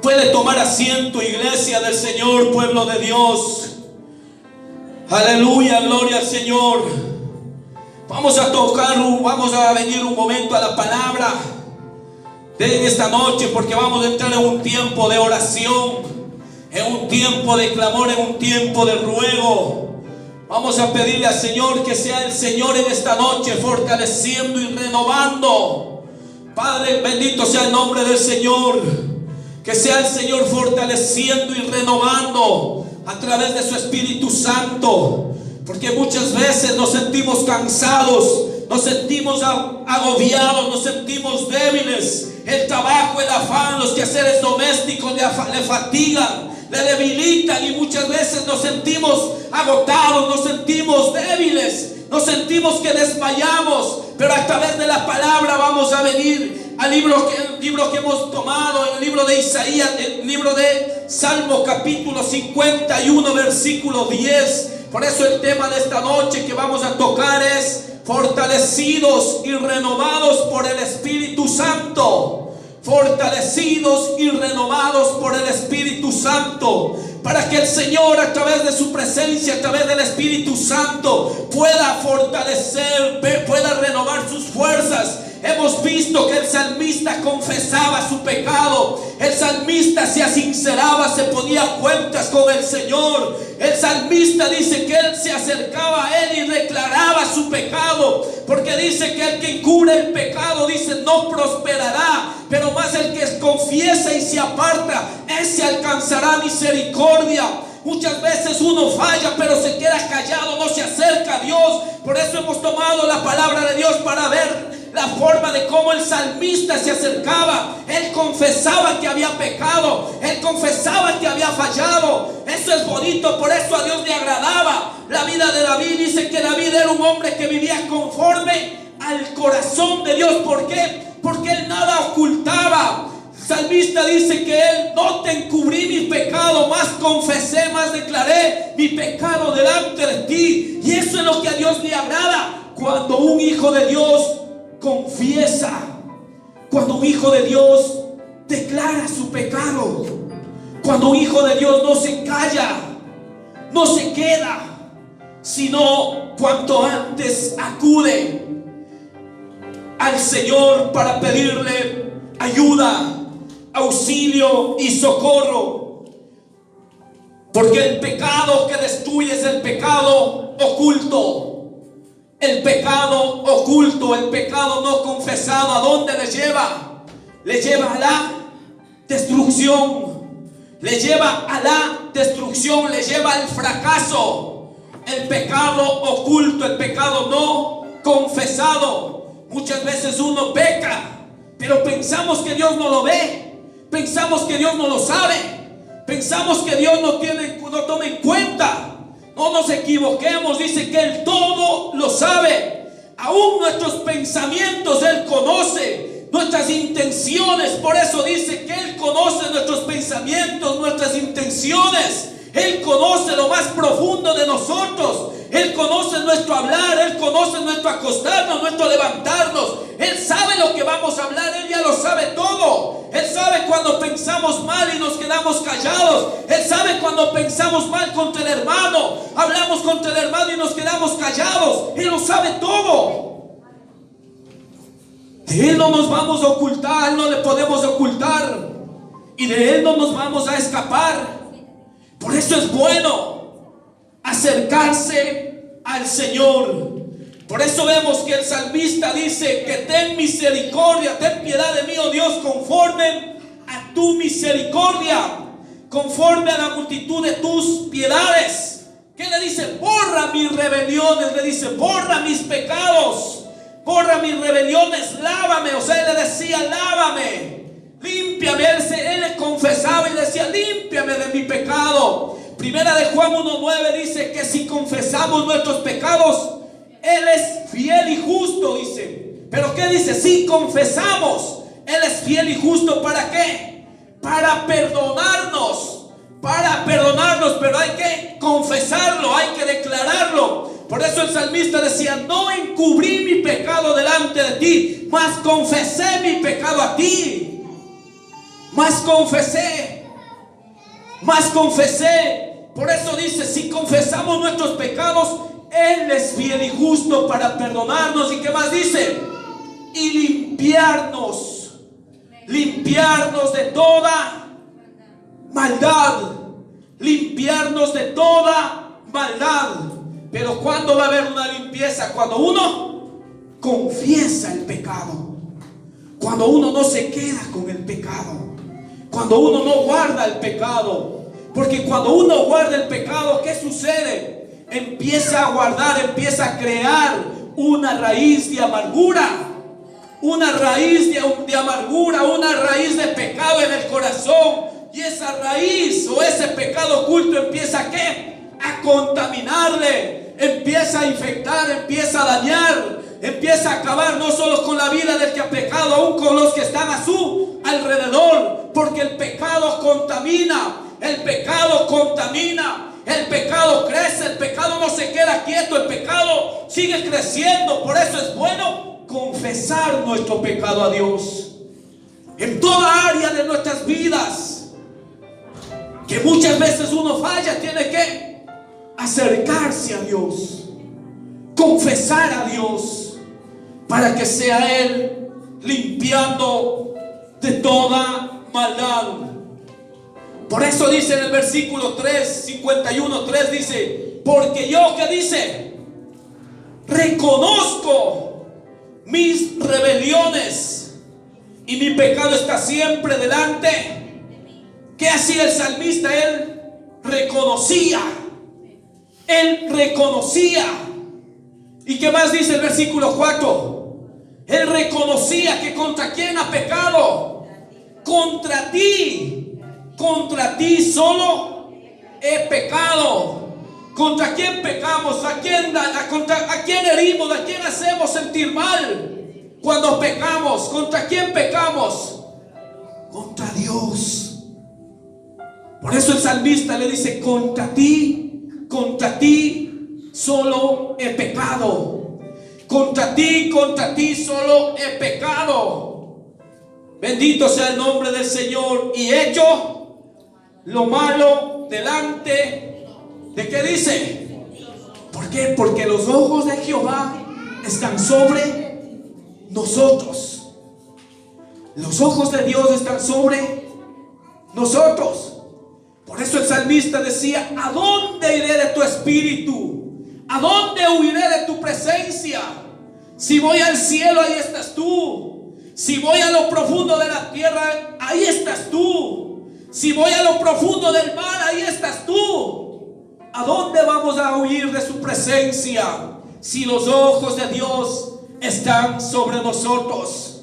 Puede tomar asiento, iglesia del Señor, pueblo de Dios. Aleluya, gloria al Señor. Vamos a venir un momento a la palabra de esta noche, porque vamos a entrar en un tiempo de oración, en un tiempo de clamor, en un tiempo de ruego. Vamos a pedirle al Señor que sea el Señor en esta noche fortaleciendo y renovando. Padre, bendito sea el nombre del Señor. Que sea el Señor fortaleciendo y renovando a través de su Espíritu Santo. Porque muchas veces nos sentimos cansados, nos sentimos agobiados, nos sentimos débiles. El trabajo, el afán, los quehaceres domésticos le fatigan, le debilitan, y muchas veces nos sentimos agotados, nos sentimos débiles, nos sentimos que desmayamos. Pero a través de la palabra vamos a venir al libro que hemos tomado, en el libro de Isaías, el libro de Salmo capítulo 51 versículo 10. Por eso el tema de esta noche que vamos a tocar es fortalecidos y renovados por el Espíritu Santo. Fortalecidos y renovados por el Espíritu Santo, para que el Señor, a través de su presencia, a través del Espíritu Santo, pueda fortalecer, pueda renovar sus fuerzas. Hemos visto que el salmista confesaba su pecado. El salmista se sinceraba, se ponía cuentas con el Señor. El salmista dice que él se acercaba a él y declaraba su pecado, porque dice que el que encubre el pecado, dice, no prosperará, pero más el que confiesa y se aparta, ese alcanzará misericordia. Muchas veces uno falla, pero se queda callado, no se acerca a Dios. Por eso hemos tomado la palabra de Dios para ver la forma de cómo el salmista se acercaba. Él confesaba que había pecado, él confesaba que había fallado. Eso es bonito, por eso a Dios le agradaba la vida de David. Dice que David era un hombre que vivía conforme al corazón de Dios. ¿Por qué? Porque él nada ocultaba. El salmista dice que él: no te encubrí mi pecado, más confesé, más declaré mi pecado delante de ti. Y eso es lo que a Dios le agrada, cuando un hijo de Dios confiesa, cuando un hijo de Dios declara su pecado, cuando un hijo de Dios no se calla, no se queda, sino cuanto antes acude al Señor para pedirle ayuda, auxilio y socorro. Porque el pecado que destruye es el pecado oculto. El pecado oculto, el pecado no confesado, ¿a dónde le lleva? Le lleva a la destrucción. Le lleva a la destrucción, le lleva al fracaso. El pecado oculto, el pecado no confesado. Muchas veces uno peca, pero pensamos que Dios no lo ve. Pensamos que Dios no lo sabe. Pensamos que Dios no toma en cuenta. No nos equivoquemos, dice que Él todo lo sabe. Aún nuestros pensamientos Él conoce, nuestras intenciones. Por eso dice que Él conoce nuestros pensamientos, nuestras intenciones. Él conoce lo más profundo de nosotros. Él conoce nuestro hablar, Él conoce nuestro acostarnos, nuestro levantarnos. Él sabe lo que vamos a hablar, Él ya lo sabe todo. Él sabe cuando pensamos mal y nos quedamos callados. Él sabe cuando pensamos mal contra el hermano, hablamos contra el hermano y nos quedamos callados. Él lo sabe todo. De Él no nos vamos a ocultar, no le podemos ocultar, y de Él no nos vamos a escapar. Por eso es bueno acercarse al Señor. Por eso vemos que el salmista dice que ten misericordia, ten piedad de mí, oh Dios, conforme a tu misericordia, conforme a la multitud de tus piedades. ¿Qué le dice? Borra mis rebeliones, le dice, borra mis pecados, borra mis rebeliones, lávame. O sea, él le decía, lávame, límpiame. Él le confesaba y decía, límpiame de mi pecado. Primera de Juan 1:9 dice que si confesamos nuestros pecados, Él es fiel y justo, dice. Pero ¿qué dice? Si confesamos, Él es fiel y justo. ¿Para qué? Para perdonarnos. Para perdonarnos, pero hay que confesarlo, hay que declararlo. Por eso el salmista decía, no encubrí mi pecado delante de ti, mas confesé mi pecado a ti. Mas confesé. Mas confesé. Por eso dice, si confesamos nuestros pecados, Él es fiel y justo para perdonarnos. ¿Y qué más dice? Y limpiarnos de toda maldad. Limpiarnos de toda maldad. Pero ¿cuándo va a haber una limpieza? Cuando uno confiesa el pecado. Cuando uno no se queda con el pecado. Cuando uno no guarda el pecado. Porque cuando uno guarda el pecado, ¿qué sucede? Empieza a guardar, empieza a crear una raíz de amargura. Una raíz de amargura, una raíz de pecado en el corazón. Y esa raíz o ese pecado oculto empieza ¿a qué? A contaminarle. Empieza a infectar, empieza a dañar. Empieza a acabar no solo con la vida del que ha pecado, aún con los que están a su alrededor. Porque el pecado contamina. El pecado contamina. El pecado crece. El pecado no se queda quieto. El pecado sigue creciendo. Por eso es bueno confesar nuestro pecado a Dios. En toda área de nuestras vidas. Que muchas veces uno falla. Tiene que acercarse a Dios. Confesar a Dios. Para que sea Él limpiando de toda maldad. Por eso dice en el versículo 3, 51:3 dice, porque yo, ¿qué dice? Reconozco mis rebeliones y mi pecado está siempre delante. ¿Qué hacía el salmista? Él reconocía. Él reconocía. ¿Y qué más dice el versículo 4? Él reconocía que contra quién ha pecado. Contra ti solo he pecado. ¿Contra quién pecamos? ¿A quién herimos? ¿A quién hacemos sentir mal cuando pecamos? ¿Contra quién pecamos? Contra Dios. Por eso el salmista le dice, contra ti solo he pecado. Contra ti solo he pecado. Bendito sea el nombre del Señor. Y hecho lo malo delante de, ¿qué dice? ¿Por qué? Porque los ojos de Jehová están sobre nosotros. Los ojos de Dios están sobre nosotros. Por eso el salmista decía, ¿a dónde iré de tu espíritu? ¿A dónde huiré de tu presencia? Si voy al cielo, ahí estás tú. Si voy a lo profundo de la tierra, ahí estás tú. Si voy a lo profundo del mar, ahí estás tú. ¿A dónde vamos a huir de su presencia? Si los ojos de Dios están sobre nosotros.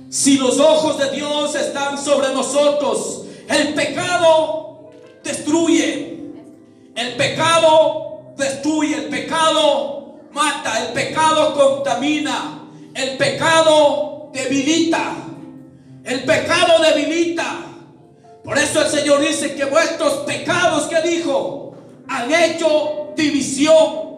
Si los ojos de Dios están sobre nosotros. El pecado destruye. El pecado destruye. El pecado mata. El pecado contamina. El pecado debilita. El pecado debilita. Por eso el Señor dice que vuestros pecados, ¿qué dijo? Han hecho división.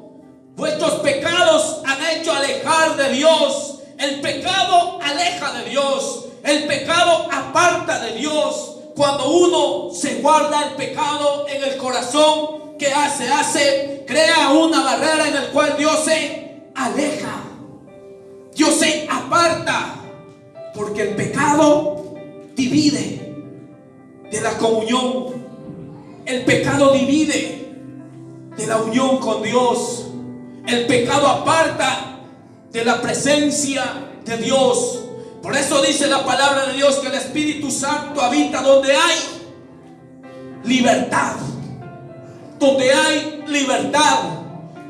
Vuestros pecados han hecho alejar de Dios. El pecado aleja de Dios. El pecado aparta de Dios. Cuando uno se guarda el pecado en el corazón, ¿qué hace? Crea una barrera en la cual Dios se aleja. Dios se aparta. Porque el pecado divide de la comunión. El pecado divide de la unión con Dios. El pecado aparta de la presencia de Dios. Por eso dice la palabra de Dios que el Espíritu Santo habita donde hay libertad. Donde hay libertad.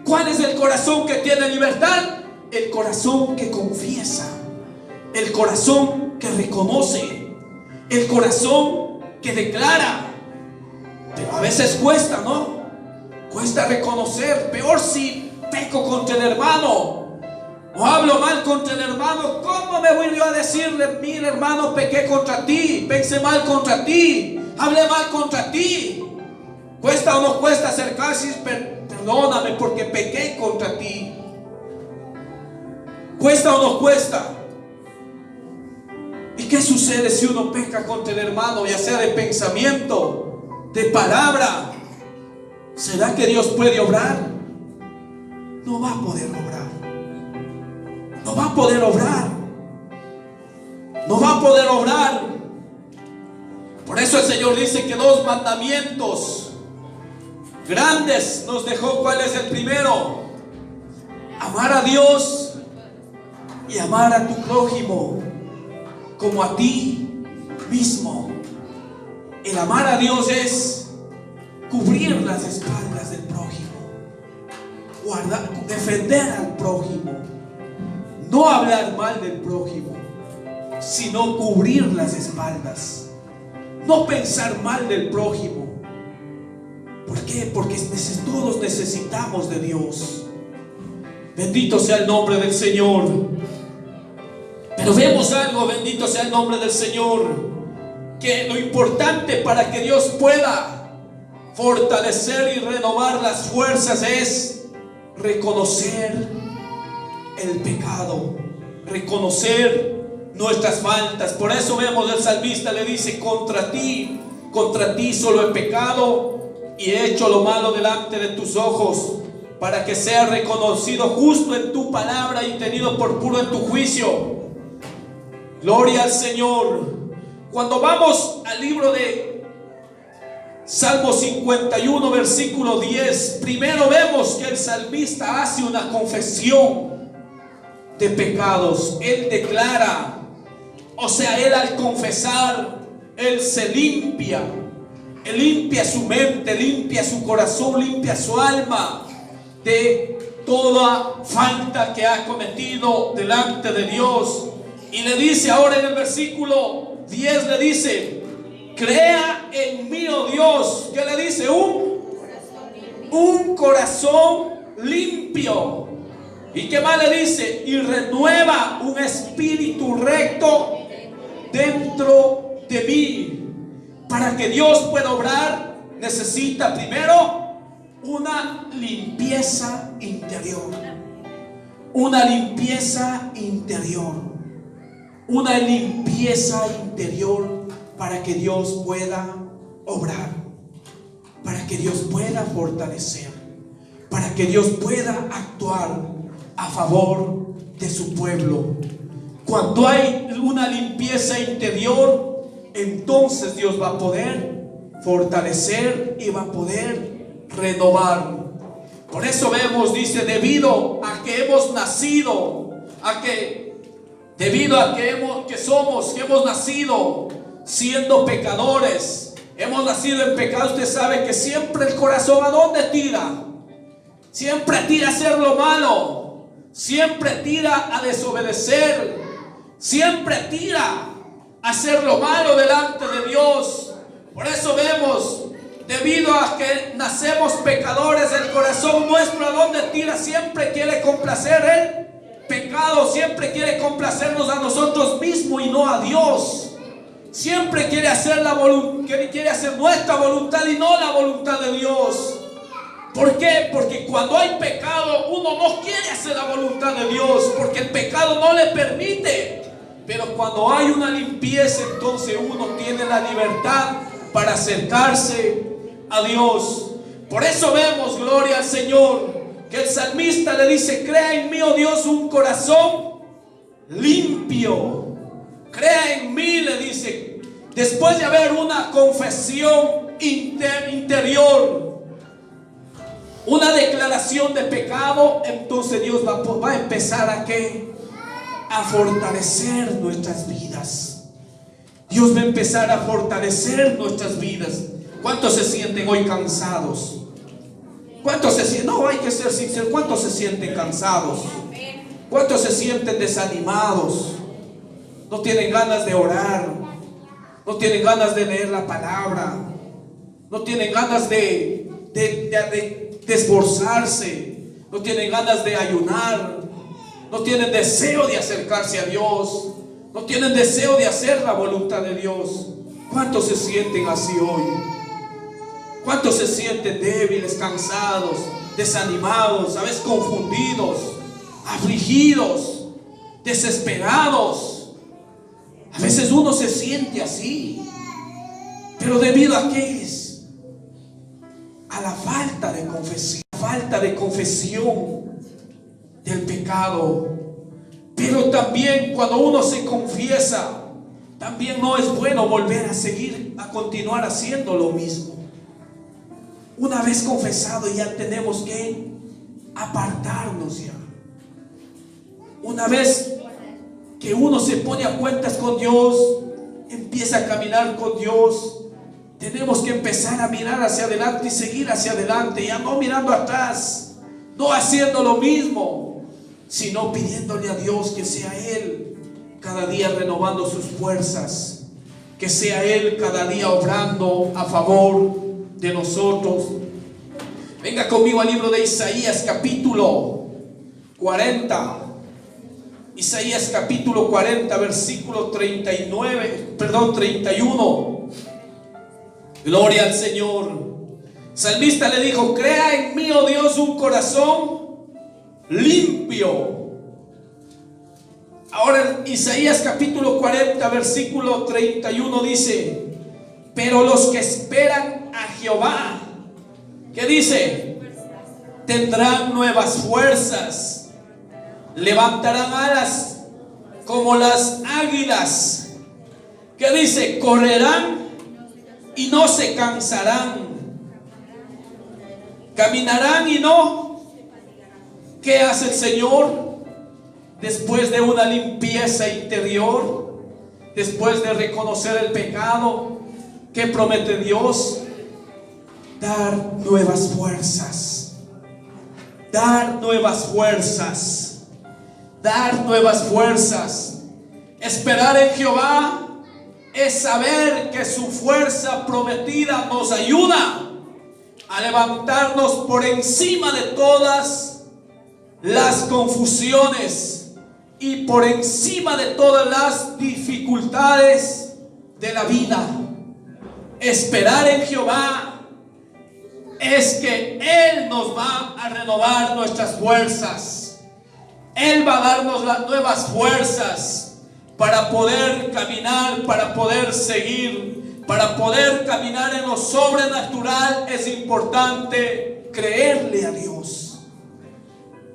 ¿Cuál es el corazón que tiene libertad? El corazón que confiesa. El corazón que reconoce. El corazón que declara. Pero a veces cuesta, ¿no? Cuesta reconocer. Peor si peco contra el hermano o hablo mal contra el hermano. ¿Cómo me voy yo a decirle, mira hermano, pequé contra ti, pensé mal contra ti, hablé mal contra ti? ¿Cuesta o no cuesta acercarse y perdóname porque pequé contra ti? ¿Cuesta o no cuesta? ¿Y qué sucede si uno peca contra el hermano, ya sea de pensamiento de palabra, ¿será que Dios puede obrar? No va a poder obrar. No va a poder obrar. No va a poder obrar. Por eso el Señor dice que 2 mandamientos grandes nos dejó. ¿Cuál es el primero? Amar a Dios y amar a tu prójimo como a ti mismo. El amar a Dios es cubrir las espaldas del prójimo, guardar, defender al prójimo, no hablar mal del prójimo, sino cubrir las espaldas, no pensar mal del prójimo. ¿Por qué? Porque todos necesitamos de Dios. Bendito sea el nombre del Señor. Pero vemos algo, bendito sea el nombre del Señor, que lo importante para que Dios pueda fortalecer y renovar las fuerzas es reconocer el pecado, reconocer nuestras faltas. Por eso vemos el salmista le dice: contra ti solo he pecado y he hecho lo malo delante de tus ojos, para que sea reconocido justo en tu palabra y tenido por puro en tu juicio. Gloria al Señor. Cuando vamos al libro de Salmo 51, versículo 10, primero vemos que el salmista hace una confesión de pecados. Él declara, o sea, él al confesar, él se limpia. Él limpia su mente, limpia su corazón, limpia su alma de toda falta que ha cometido delante de Dios. Y le dice ahora en el versículo 10, le dice: crea en mí, oh Dios. ¿Qué le dice? Un corazón limpio. ¿Y qué más le dice? Y renueva un espíritu recto dentro de mí. Para que Dios pueda obrar, necesita primero una limpieza interior. Una limpieza interior. Una limpieza interior para que Dios pueda obrar, para que Dios pueda fortalecer, para que Dios pueda actuar a favor de su pueblo. Cuando hay una limpieza interior, entonces Dios va a poder fortalecer y va a poder renovar. Por eso vemos, dice, debido a que hemos nacido, debido a que hemos nacido siendo pecadores, hemos nacido en pecado. Usted sabe que siempre el corazón, ¿a dónde tira? Siempre tira a hacer lo malo, siempre tira a desobedecer, siempre tira a hacer lo malo delante de Dios. Por eso vemos, debido a que nacemos pecadores, el corazón nuestro, ¿a dónde tira? Siempre quiere complacer el pecado, siempre quiere complacernos a nosotros mismos y no a Dios. Siempre quiere hacer nuestra voluntad y no la voluntad de Dios. ¿Por qué? Porque cuando hay pecado, uno no quiere hacer la voluntad de Dios, porque el pecado no le permite. Pero cuando hay una limpieza, entonces uno tiene la libertad para acercarse a Dios. Por eso vemos, gloria al Señor, que el salmista le dice: crea en mí, oh Dios, un corazón limpio. Crea en mí, le dice, después de haber una confesión interior, una declaración de pecado, entonces Dios va a empezar a fortalecer nuestras vidas. Dios va a empezar a fortalecer nuestras vidas. ¿Cuántos se sienten hoy cansados? ¿Cuántos se sienten? No, hay que ser sinceros. ¿Cuántos se sienten cansados? ¿Cuántos se sienten desanimados? No tienen ganas de orar, no tienen ganas de leer la palabra, no tienen ganas de esforzarse, no tienen ganas de ayunar, no tienen deseo de acercarse a Dios, no tienen deseo de hacer la voluntad de Dios. ¿Cuántos se sienten así hoy? ¿Cuántos se sienten débiles, cansados, desanimados, a veces confundidos, afligidos, desesperados? A veces uno se siente así. ¿Pero debido a qué es? a la falta de confesión del pecado. Pero también cuando uno se confiesa, también no es bueno volver a continuar haciendo lo mismo. Una vez confesado, ya tenemos que apartarnos ya. Una vez que uno se pone a cuentas con Dios, empieza a caminar con Dios, tenemos que empezar a mirar hacia adelante y seguir hacia adelante, ya no mirando atrás, no haciendo lo mismo, sino pidiéndole a Dios que sea Él cada día renovando sus fuerzas, que sea Él cada día obrando a favor de nosotros. Venga conmigo al libro de Isaías capítulo 40. Isaías capítulo 40 versículo 31. Gloria al Señor. El salmista le dijo: crea en mí, oh Dios, un corazón limpio. Ahora Isaías capítulo 40 versículo 31 dice: pero los que esperan a Jehová, ¿qué dice? Tendrán nuevas fuerzas, levantarán alas como las águilas. ¿Qué dice? Correrán y no se cansarán, caminarán y no. ¿Qué hace el Señor? Después de una limpieza interior, después de reconocer el pecado, ¿qué promete Dios? Dar nuevas fuerzas, dar nuevas fuerzas, dar nuevas fuerzas. Esperar en Jehová es saber que su fuerza prometida nos ayuda a levantarnos por encima de todas las confusiones y por encima de todas las dificultades de la vida. Esperar en Jehová es que Él nos va a renovar nuestras fuerzas. Él va a darnos las nuevas fuerzas para poder caminar, para poder seguir, para poder caminar en lo sobrenatural. Es importante creerle a Dios.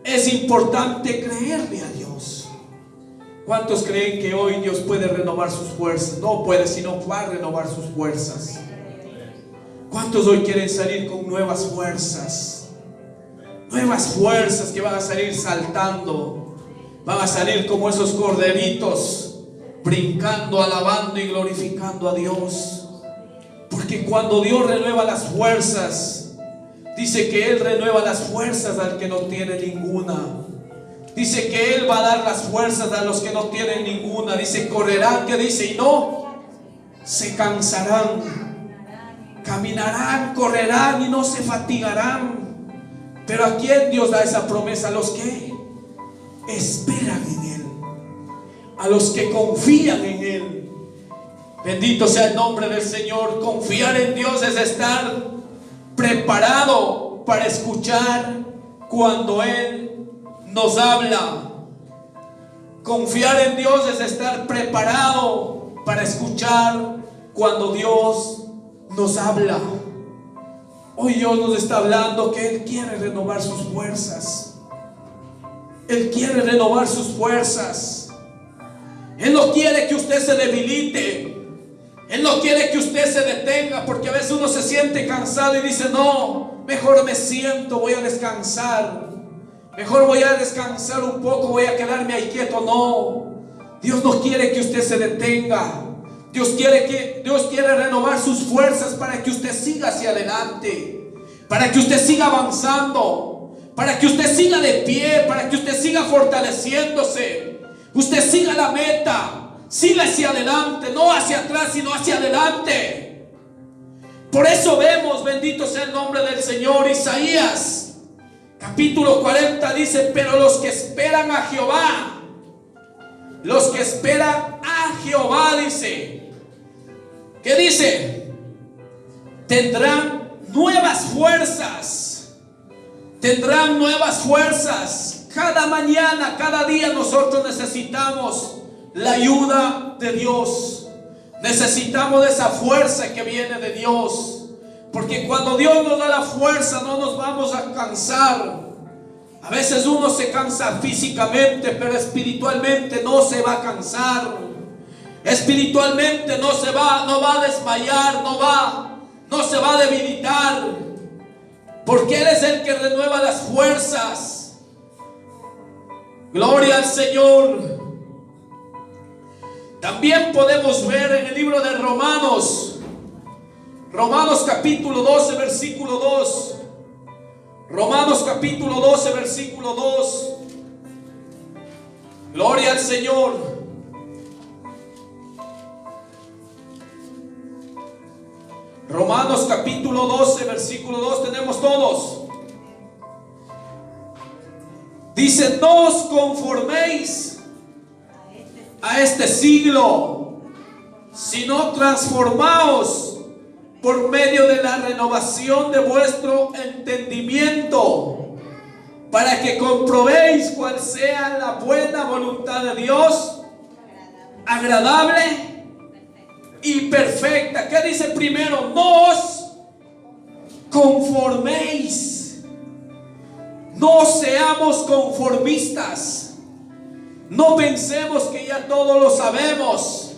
Es importante creerle a Dios. ¿Cuántos creen que hoy Dios puede renovar sus fuerzas? No puede, sino va a renovar sus fuerzas. ¿Cuántos hoy quieren salir con nuevas fuerzas? Nuevas fuerzas que van a salir saltando, van a salir como esos corderitos, brincando, alabando y glorificando a Dios. Porque cuando Dios renueva las fuerzas, dice que Él renueva las fuerzas al que no tiene ninguna. Dice que Él va a dar las fuerzas a los que no tienen ninguna. Dice: correrán, que dice, y no se cansarán. Caminarán, correrán y no se fatigarán. Pero ¿a quién Dios da esa promesa? A los que esperan en Él, a los que confían en Él. Bendito sea el nombre del Señor. Confiar en Dios es estar preparado para escuchar cuando Él nos habla. Confiar en Dios es estar preparado para escuchar cuando Dios nos habla. Hoy Dios nos está hablando que Él quiere renovar sus fuerzas. Él quiere renovar sus fuerzas. Él no quiere que usted se debilite. Él no quiere que usted se detenga, porque a veces uno se siente cansado y dice: no, mejor me siento, voy a descansar. Mejor voy a descansar un poco, voy a quedarme ahí quieto. No, Dios no quiere que usted se detenga. Dios quiere renovar sus fuerzas para que usted siga hacia adelante, para que usted siga avanzando, para que usted siga de pie, para que usted siga fortaleciéndose, usted siga la meta, siga hacia adelante, no hacia atrás, sino hacia adelante. Por eso vemos, bendito sea el nombre del Señor, Isaías capítulo 40 dice: pero los que esperan a Jehová, los que esperan a Jehová, dice, ¿qué dice? Tendrán nuevas fuerzas. Tendrán nuevas fuerzas. Cada mañana, cada día nosotros necesitamos la ayuda de Dios. Necesitamos de esa fuerza que viene de Dios. Porque cuando Dios nos da la fuerza no nos vamos a cansar. A veces uno se cansa físicamente, pero espiritualmente no se va a cansar. Espiritualmente no va a desmayar, no se va a debilitar. Porque Él es el que renueva las fuerzas. Gloria al Señor. También podemos ver en el libro de Romanos capítulo 12, versículo 2. Romanos capítulo 12, versículo 2. Gloria al Señor. Romanos capítulo 12, versículo 2. Tenemos todos. Dice: no os conforméis a este siglo, sino transformaos por medio de la renovación de vuestro entendimiento, para que comprobéis cuál sea la buena voluntad de Dios, agradable y perfecta. ¿Qué dice primero? No os conforméis. No seamos conformistas. No pensemos que ya todo lo sabemos,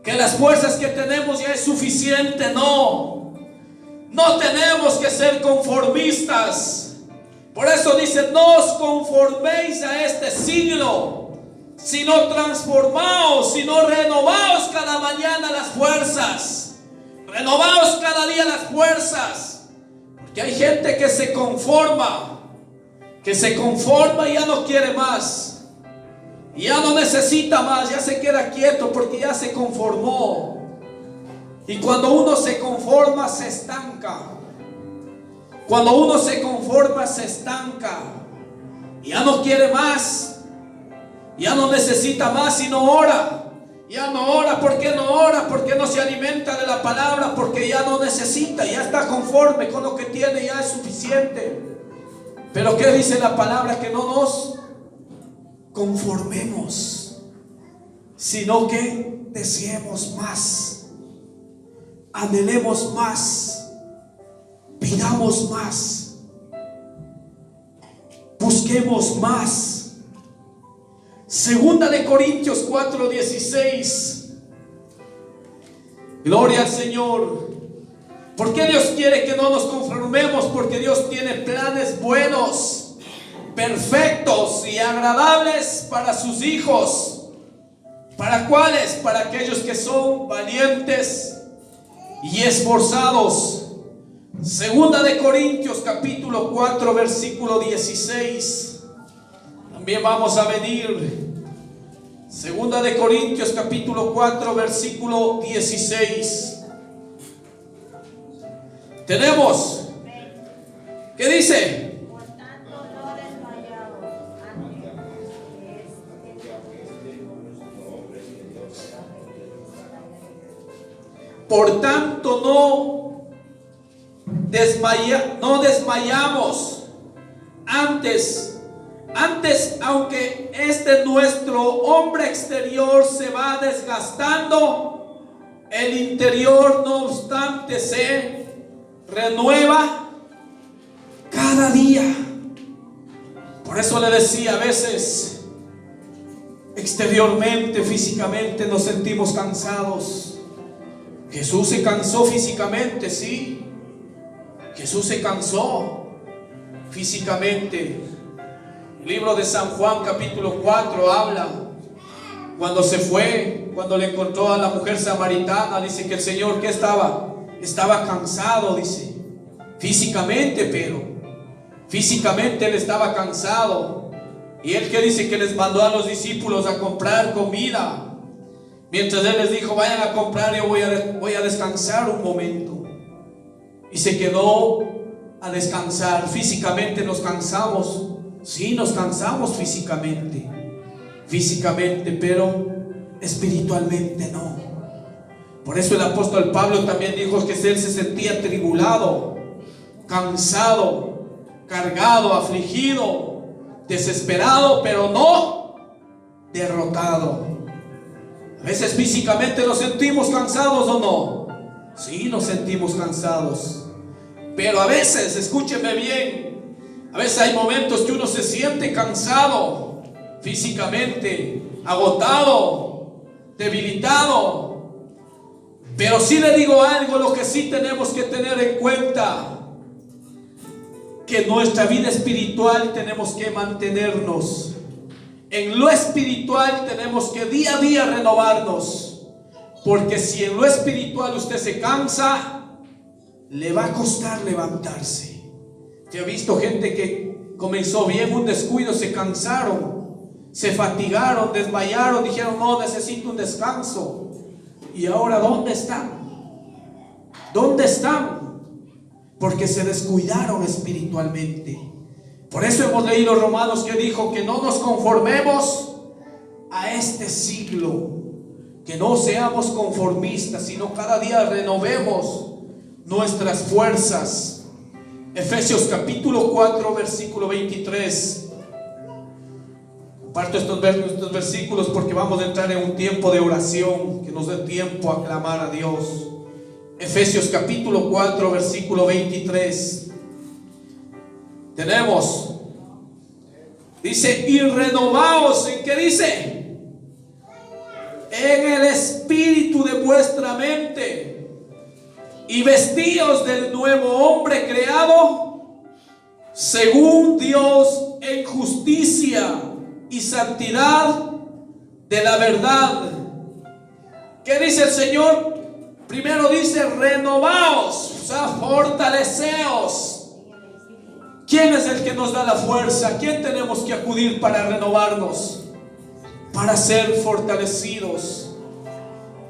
que las fuerzas que tenemos ya es suficiente. No tenemos que ser conformistas. Por eso dice: no os conforméis a este siglo, sino transformaos, sino renovaos cada mañana las fuerzas. Renovaos cada día las fuerzas. Porque hay gente que se conforma y ya no quiere más. Ya no necesita más, ya se queda quieto porque ya se conformó. Y cuando uno se conforma, se estanca. Cuando uno se conforma, se estanca. Ya no quiere más. Ya no necesita más, sino ora. Ya no ora. ¿Por qué no ora? Porque no se alimenta de la palabra. Porque ya no necesita, ya está conforme con lo que tiene, ya es suficiente. Pero ¿qué dice la palabra? Que no nos conformemos, sino que deseemos más, anhelemos más, pidamos más, busquemos más. Segunda de Corintios 4:16. Gloria al Señor. ¿Por qué Dios quiere que no nos conformemos? Porque Dios tiene planes buenos, perfectos y agradables para sus hijos. ¿Para cuáles? Para aquellos que son valientes y esforzados. Segunda de Corintios capítulo 4, versículo 16. También vamos a venir. Segunda de Corintios capítulo 4, versículo 16. Tenemos, ¿qué dice? Por tanto no desmayamos. Antes, aunque nuestro hombre exterior se va desgastando, el interior no obstante se renueva cada día. Por eso le decía, a veces exteriormente, físicamente nos sentimos cansados. Jesús se cansó físicamente, sí. Jesús se cansó físicamente. El libro de San Juan capítulo 4 habla cuando se fue, cuando le encontró a la mujer samaritana. Dice que el Señor, ¿qué estaba? Estaba cansado, dice, físicamente, pero físicamente Él estaba cansado. Y Él, que dice, que les mandó a los discípulos a comprar comida. Mientras Él les dijo: vayan a comprar, yo voy a descansar un momento. Y se quedó a descansar. Físicamente nos cansamos. Sí, nos cansamos físicamente, pero espiritualmente no. Por eso el apóstol Pablo también dijo que él se sentía tribulado, cansado, cargado, afligido, desesperado, pero no derrotado. A veces físicamente nos sentimos cansados, ¿o no? Sí, nos sentimos cansados. Pero a veces, escúcheme bien, a veces hay momentos que uno se siente cansado físicamente, agotado, debilitado. Pero sí le digo algo, lo que sí tenemos que tener en cuenta, que nuestra vida espiritual tenemos que mantenernos. En lo espiritual tenemos que día a día renovarnos. Porque si en lo espiritual usted se cansa, le va a costar levantarse. Yo he visto gente que comenzó bien, un descuido, se cansaron, se fatigaron, desmayaron, dijeron: no, necesito un descanso. Y ahora, ¿dónde están? ¿Dónde están? Porque se descuidaron espiritualmente. Por eso hemos leído Romanos, que dijo que no nos conformemos a este siglo, que no seamos conformistas, sino cada día renovemos nuestras fuerzas. Efesios capítulo 4 versículo 23. Comparto estos versículos porque vamos a entrar en un tiempo de oración, que nos dé tiempo a clamar a Dios. Efesios capítulo 4 versículo 23. Tenemos, dice: y renovaos, ¿en qué dice? En el espíritu de vuestra mente, y vestíos del nuevo hombre creado según Dios en justicia y santidad de la verdad. ¿Qué dice el Señor? Primero dice: renovaos, o sea, fortaleceos. ¿Quién es el que nos da la fuerza? ¿A quién tenemos que acudir para renovarnos? Para ser fortalecidos.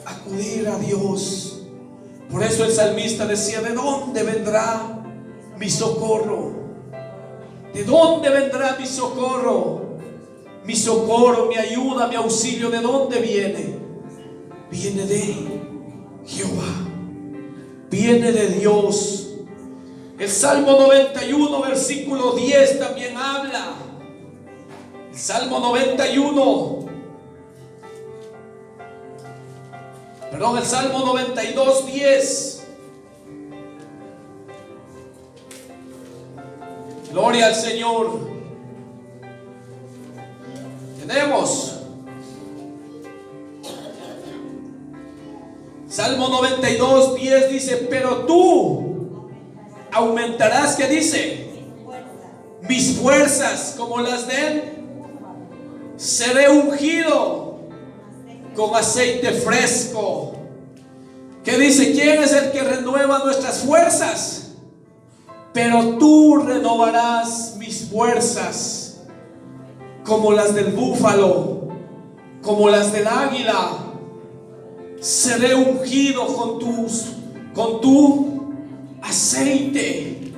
Acudir a Dios. Por eso el salmista decía: ¿de dónde vendrá mi socorro? ¿De dónde vendrá mi socorro? Mi socorro, mi ayuda, mi auxilio, ¿de dónde viene? Viene de Jehová. Viene de Dios. El Salmo 91 versículo 10 también habla. El Salmo 91, perdón, el Salmo 92, 10. Gloria al Señor. Tenemos Salmo 92, 10 dice: pero tú aumentarás, ¿qué dice? Mis fuerzas como las de él. Seré ungido con aceite fresco. ¿Qué dice? ¿Quién es el que renueva nuestras fuerzas? Pero tú renovarás mis fuerzas como las del búfalo, como las del águila. Seré ungido con tu aceite.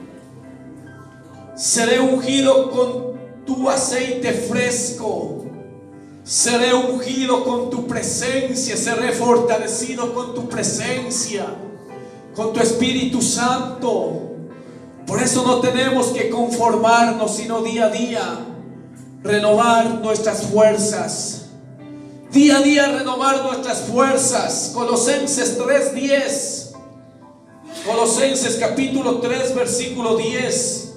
Seré ungido con tu aceite fresco. Seré ungido con tu presencia. Seré fortalecido con tu presencia, con tu Espíritu Santo. Por eso no tenemos que conformarnos, sino día a día renovar nuestras fuerzas. Día a día renovar nuestras fuerzas. Colosenses 3:10. Colosenses capítulo 3 versículo 10.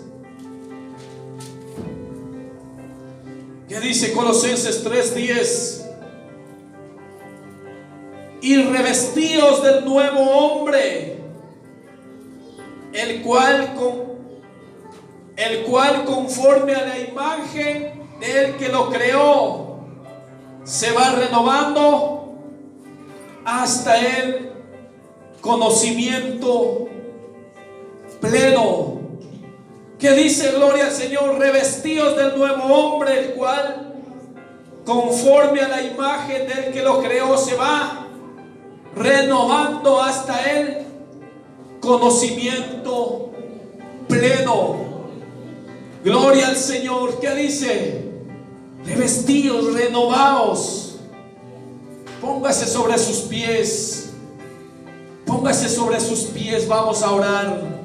¿Qué dice Colosenses 3:10? Y revestíos del nuevo hombre, el cual conforme a la imagen del que lo creó, se va renovando hasta el conocimiento pleno. ¿Qué dice? Gloria al Señor. Revestidos del nuevo hombre, el cual conforme a la imagen del que lo creó se va renovando hasta el conocimiento pleno. Gloria al Señor. ¿Qué dice? Revestidos, renovaos. Póngase sobre sus pies. Póngase sobre sus pies. Vamos a orar.